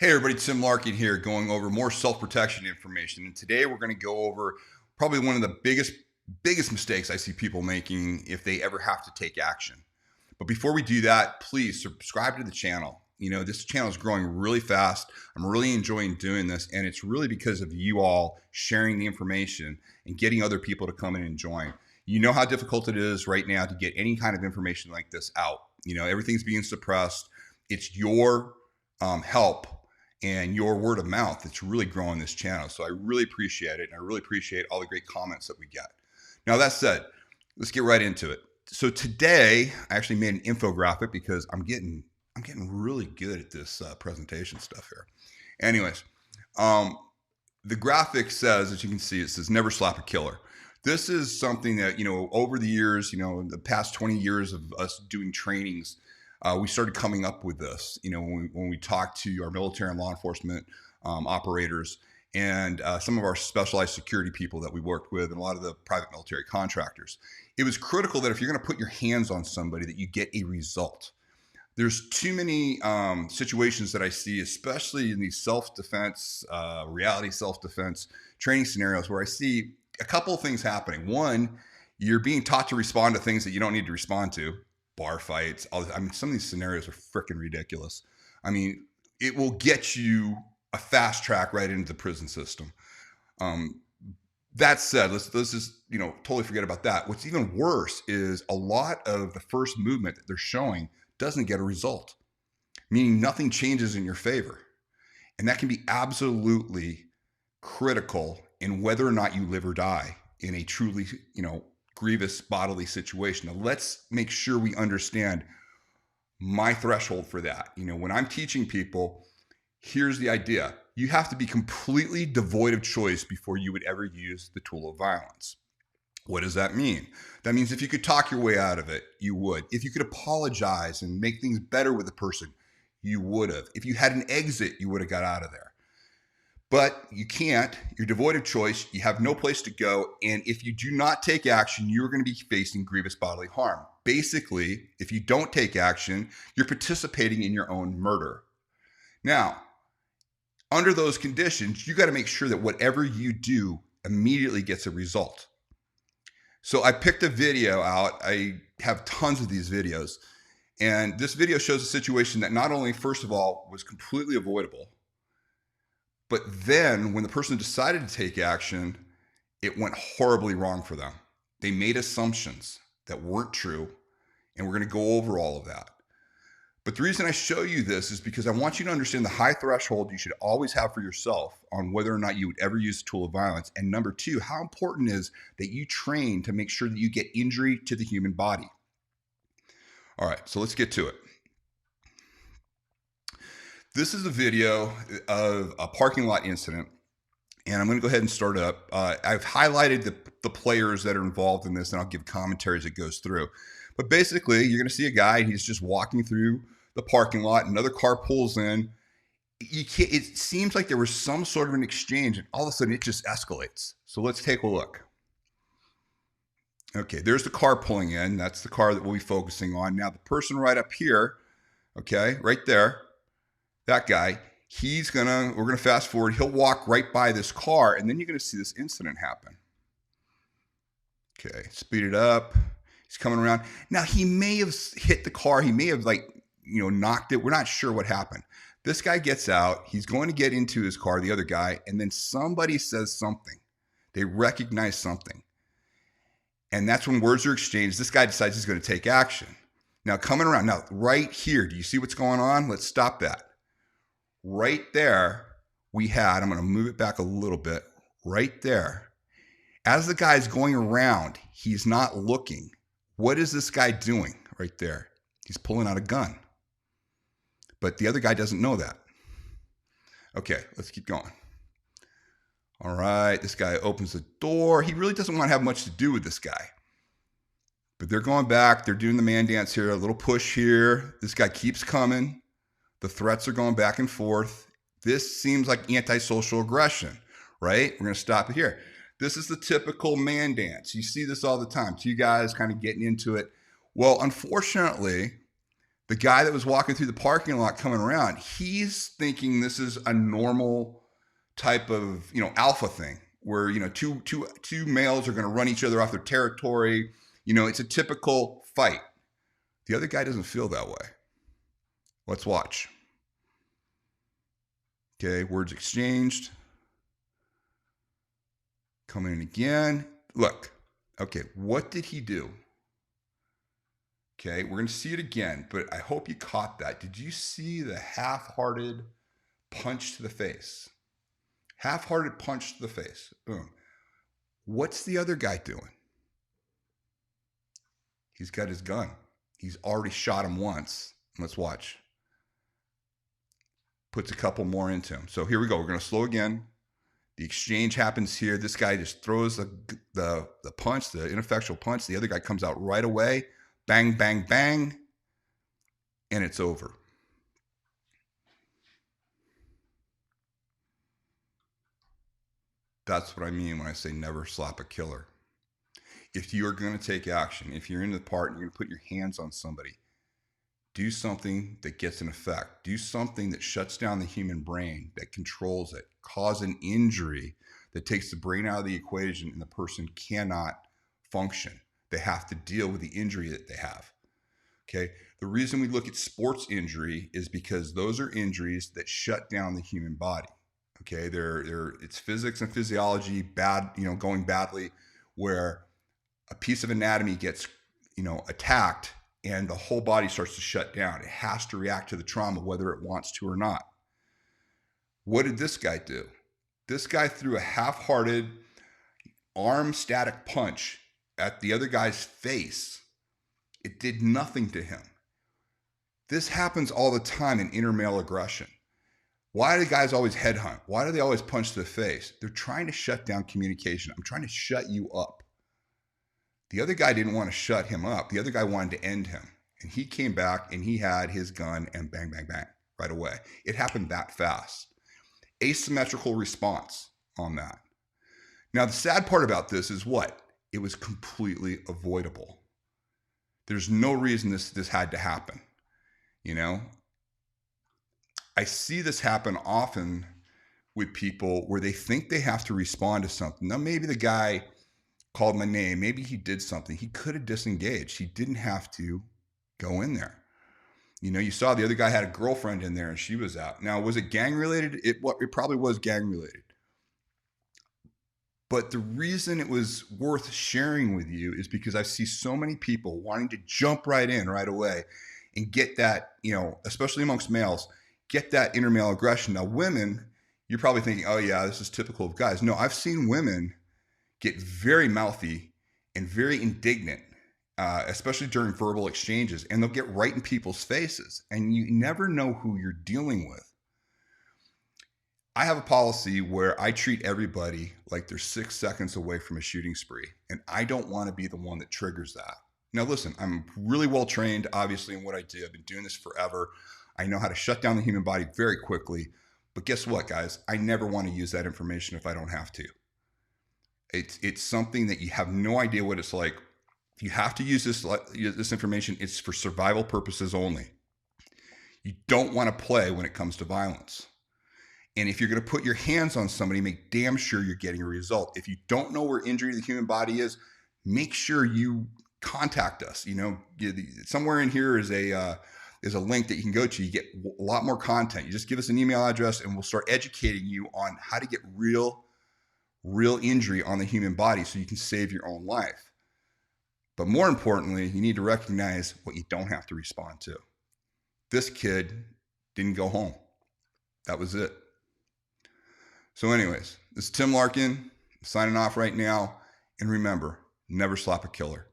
Hey everybody, Tim Larkin here, going over more self-protection information. And today we're going to go over probably one of the biggest mistakes I see people making if they ever have to take action. But before we do that, please subscribe to the channel. You know, this channel is growing really fast. I'm really enjoying doing this, and it's really because of you all sharing the information and getting other people to come in and join. You know how difficult it is right now to get any kind of information like this out. You know, everything's being suppressed. It's your help and your word of mouth that's really growing this channel. So I really appreciate it. And I really appreciate all the great comments that we get. Now, that said, let's get right into it. So today I actually made an infographic because I'm getting really good at this presentation stuff here. Anyways, the graphic says, as you can see, it says never slap a killer. This is something that, you know, over the years, you know, the past 20 years of us doing trainings, we started coming up with this, you know, when we talked to our military and law enforcement operators and some of our specialized security people that we worked with and a lot of the private military contractors. It was critical that if you're going to put your hands on somebody that you get a result. There's too many situations that I see, especially in these self-defense, reality self-defense training scenarios where I see a couple of things happening. One, you're being taught to respond to things that you don't need to respond to. Bar fights. I mean, some of these scenarios are freaking ridiculous. I mean, it will get you a fast track right into the prison system. That said, let's just, you know, totally forget about that. What's even worse is a lot of the first movement that they're showing doesn't get a result, meaning nothing changes in your favor. And that can be absolutely critical in whether or not you live or die in a truly, you know, grievous bodily situation. Now, let's make sure we understand my threshold for that. You know, when I'm teaching people, here's the idea. You have to be completely devoid of choice before you would ever use the tool of violence. What does that mean? That means if you could talk your way out of it, you would. If you could apologize and make things better with the person, you would have. If you had an exit, you would have got out of there. But you can't. You're devoid of choice. You have no place to go. And if you do not take action, you're going to be facing grievous bodily harm. Basically, if you don't take action, you're participating in your own murder. Now, under those conditions, you got to make sure that whatever you do immediately gets a result. So I picked a video out. I have tons of these videos. And this video shows a situation that not only, first of all, was completely avoidable, but then when the person decided to take action, it went horribly wrong for them. They made assumptions that weren't true, and we're going to go over all of that. But the reason I show you this is because I want you to understand the high threshold you should always have for yourself on whether or not you would ever use a tool of violence. And number two, how important it is that you train to make sure that you get injury to the human body. All right, so let's get to it. This is a video of a parking lot incident, and I'm going to go ahead and start it up. I've highlighted the players that are involved in this, and I'll give commentary as it goes through. But basically, you're going to see a guy, he's just walking through the parking lot. Another car pulls in. It seems like there was some sort of an exchange, and all of a sudden, it just escalates. So let's take a look. Okay, there's the car pulling in. That's the car that we'll be focusing on. Now, the person right up here, okay, right there, that guy, we're going to fast forward. He'll walk right by this car, and then you're going to see this incident happen. Okay, speed it up. He's coming around. Now, he may have hit the car. He may have, knocked it. We're not sure what happened. This guy gets out. He's going to get into his car, the other guy, and then somebody says something. They recognize something. And that's when words are exchanged. This guy decides he's going to take action. Now, coming around. Now, right here, do you see what's going on? Let's stop that. Right there, I'm going to move it back a little bit. Right there. As the guy's going around, he's not looking. What is this guy doing right there? He's pulling out a gun. But the other guy doesn't know that. Okay, let's keep going. All right, this guy opens the door. He really doesn't want to have much to do with this guy. But they're going back. They're doing the man dance here, a little push here. This guy keeps coming. The threats are going back and forth. This seems like antisocial aggression, right? We're going to stop it here. This is the typical man dance. You see this all the time. Two guys kind of getting into it. Well, unfortunately, The guy that was walking through the parking lot coming around, he's thinking this is a normal type of, alpha thing where, two males are going to run each other off their territory. It's a typical fight. The other guy doesn't feel that way. Let's watch. Okay, words exchanged. Coming in again. Look, okay, what did he do? Okay, we're going to see it again, but I hope you caught that. Did you see the half-hearted punch to the face? Half-hearted punch to the face. Boom. What's the other guy doing? He's got his gun. He's already shot him once. Let's watch. Puts a couple more into him. So here we go. We're going to slow again. The exchange happens here. This guy just throws the punch, the ineffectual punch. The other guy comes out right away. Bang, bang, bang. And it's over. That's what I mean when I say never slap a killer. If you are going to take action, if you're in the part and you're going to put your hands on somebody, do something that gets an effect. Do something that shuts down the human brain, that controls it. Cause an injury that takes the brain out of the equation and the person cannot function. They have to deal with the injury that they have. Okay. The reason we look at sports injury is because those are injuries that shut down the human body. Okay. It's physics and physiology going badly, where a piece of anatomy gets, attacked and the whole body starts to shut down. It has to react to the trauma, whether it wants to or not. What did this guy do? This guy threw a half-hearted arm static punch at the other guy's face. It did nothing to him. This happens all the time in intermale aggression. Why do guys always headhunt? Why do they always punch to the face? They're trying to shut down communication. I'm trying to shut you up. The other guy didn't want to shut him up. The other guy wanted to end him. And he came back and he had his gun and bang, bang, bang right away. It happened that fast. Asymmetrical response on that. Now, the sad part about this is what? It was completely avoidable. There's no reason this had to happen. I see this happen often with people where they think they have to respond to something. Now, maybe the guy called my name. Maybe he did something. He could have disengaged. He didn't have to go in there. You saw the other guy had a girlfriend in there and she was out. Now, was it gang related? It probably was gang related. But the reason it was worth sharing with you is because I see so many people wanting to jump right in right away and get that, especially amongst males, get that intermale aggression. Now, women, you're probably thinking, oh yeah, this is typical of guys. No, I've seen women get very mouthy and very indignant, especially during verbal exchanges, and they'll get right in people's faces, and you never know who you're dealing with. I have a policy where I treat everybody like they're 6 seconds away from a shooting spree, and I don't want to be the one that triggers that. Now, listen, I'm really well trained, obviously, in what I do. I've been doing this forever. I know how to shut down the human body very quickly, but guess what, guys? I never want to use that information if I don't have to. It's something that you have no idea what it's like. If you have to use this information, it's for survival purposes only. You don't want to play when it comes to violence. And if you're going to put your hands on somebody, make damn sure you're getting a result. If you don't know where injury to the human body is, make sure you contact us. Somewhere in here is a link that you can go to. You get a lot more content. You just give us an email address and we'll start educating you on how to get real injury on the human body so you can save your own life. But more importantly, you need to recognize what you don't have to respond to. This kid didn't go home. That was it. So anyways, this is Tim Larkin signing off right now. And remember, never slap a killer.